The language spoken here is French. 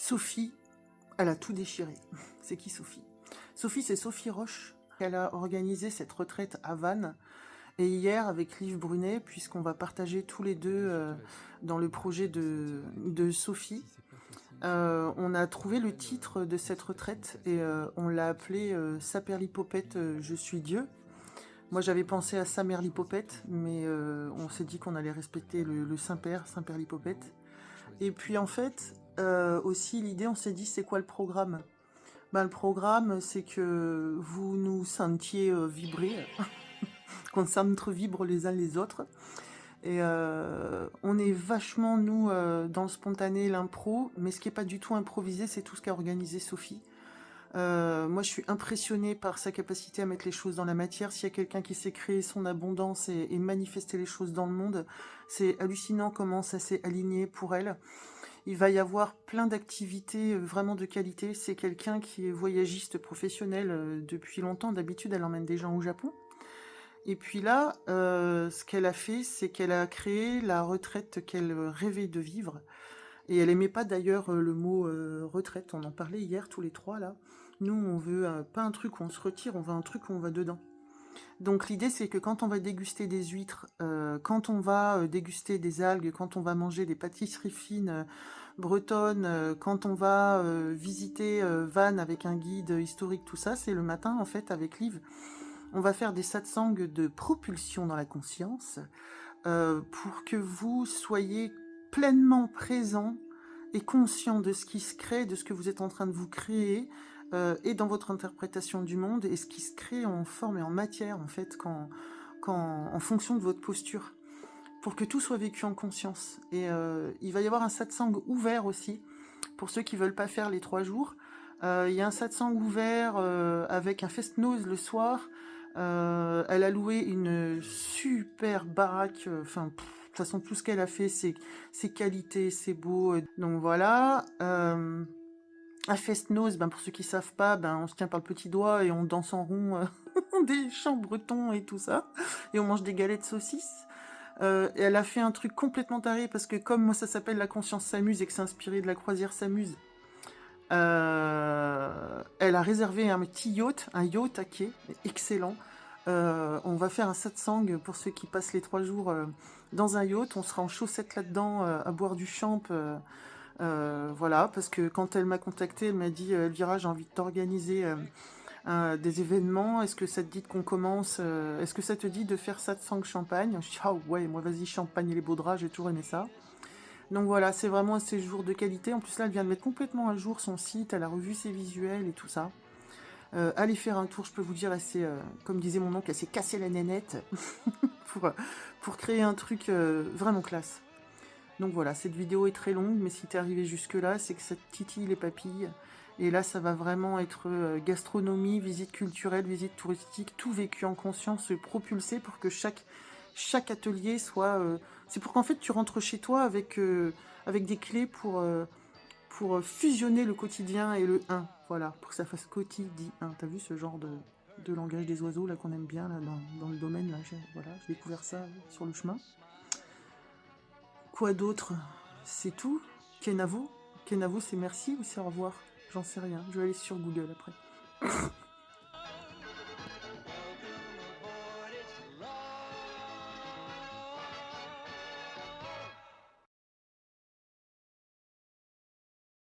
Sophie, elle a tout déchiré. C'est qui Sophie? Sophie, c'est Sophie Roche. Elle a organisé cette retraite à Vannes. Et hier, avec Liv Brunet, puisqu'on va partager tous les deux dans le projet de Sophie, on a trouvé le titre de cette retraite et on l'a appelé Saperlipopette, je suis Dieu. Moi, j'avais pensé à Samerlipopette, mais on s'est dit qu'on allait respecter le Saint-Père, Saint-Père-Lipopette. Et puis en fait, aussi l'idée, on s'est dit, c'est quoi le programme? Le programme, c'est que vous nous sentiez vibrer, qu'on s'entre-vibre les uns les autres. Et on est vachement, nous, dans le spontané, l'impro, mais ce qui n'est pas du tout improvisé, c'est tout ce qu'a organisé Sophie. Moi, je suis impressionnée par sa capacité à mettre les choses dans la matière. S'il y a quelqu'un qui sait créer son abondance et manifester les choses dans le monde, c'est hallucinant comment ça s'est aligné pour elle. Il va y avoir plein d'activités vraiment de qualité. C'est quelqu'un qui est voyagiste professionnel depuis longtemps. D'habitude, elle emmène des gens au Japon. Et puis là, ce qu'elle a fait, c'est qu'elle a créé la retraite qu'elle rêvait de vivre. Et elle aimait pas d'ailleurs le mot retraite. On en parlait hier tous les trois là. Nous, on veut pas un truc où on se retire, on veut un truc où on va dedans. Donc l'idée, c'est que quand on va déguster des huîtres, quand on va déguster des algues, quand on va manger des pâtisseries fines bretonnes, quand on va visiter Vannes avec un guide historique, tout ça, c'est le matin en fait avec Liv. On va faire des satsangs de propulsion dans la conscience pour que vous soyez pleinement présent et conscient de ce qui se crée, de ce que vous êtes en train de vous créer, et dans votre interprétation du monde, et ce qui se crée en forme et en matière, en fait, en fonction de votre posture, pour que tout soit vécu en conscience. Et il va y avoir un satsang ouvert aussi, pour ceux qui veulent pas faire les 3 jours. Il y a un satsang ouvert avec un fest-noz le soir. Elle a loué une super baraque, enfin... de toute façon, tout ce qu'elle a fait, c'est qualité, c'est beau. Donc voilà. Un fest-noz, pour ceux qui savent pas, on se tient par le petit doigt et on danse en rond des chants bretons et tout ça. Et on mange des galettes saucisses. Et elle a fait un truc complètement taré parce que comme moi ça s'appelle La conscience s'amuse et que c'est inspiré de la croisière s'amuse, elle a réservé un petit yacht, un yacht à quai, excellent. On va faire un satsang pour ceux qui passent les 3 jours dans un yacht. On sera en chaussettes là-dedans à boire du champ. Voilà, parce que quand elle m'a contactée, elle m'a dit Elvira, j'ai envie de t'organiser des événements. Est-ce que ça te dit qu'on commence Est-ce que ça te dit de faire satsang champagne? Je dis ah ouais, moi vas-y, champagne et les beaux draps, j'ai toujours aimé ça. Donc voilà, c'est vraiment un séjour de qualité. En plus là, elle vient de mettre complètement à jour son site, elle a revu ses visuels et tout ça. Allez faire un tour, je peux vous dire, comme disait mon oncle, elle s'est cassée la nénette pour créer un truc vraiment classe. Donc voilà, cette vidéo est très longue, mais si t'es arrivé jusque là, c'est que ça te titille les papilles. Et là, ça va vraiment être gastronomie, visite culturelle, visite touristique, tout vécu en conscience, propulsé pour que chaque atelier soit... c'est pour qu'en fait, tu rentres chez toi avec des clés pour fusionner le quotidien et le 1. Voilà, pour que ça fasse quotidien. T'as vu ce genre de langage des oiseaux là qu'on aime bien là, dans le domaine là, voilà, j'ai découvert ça sur le chemin. Quoi d'autre? C'est tout. Kenavo, c'est merci ou c'est au revoir? J'en sais rien. Je vais aller sur Google après.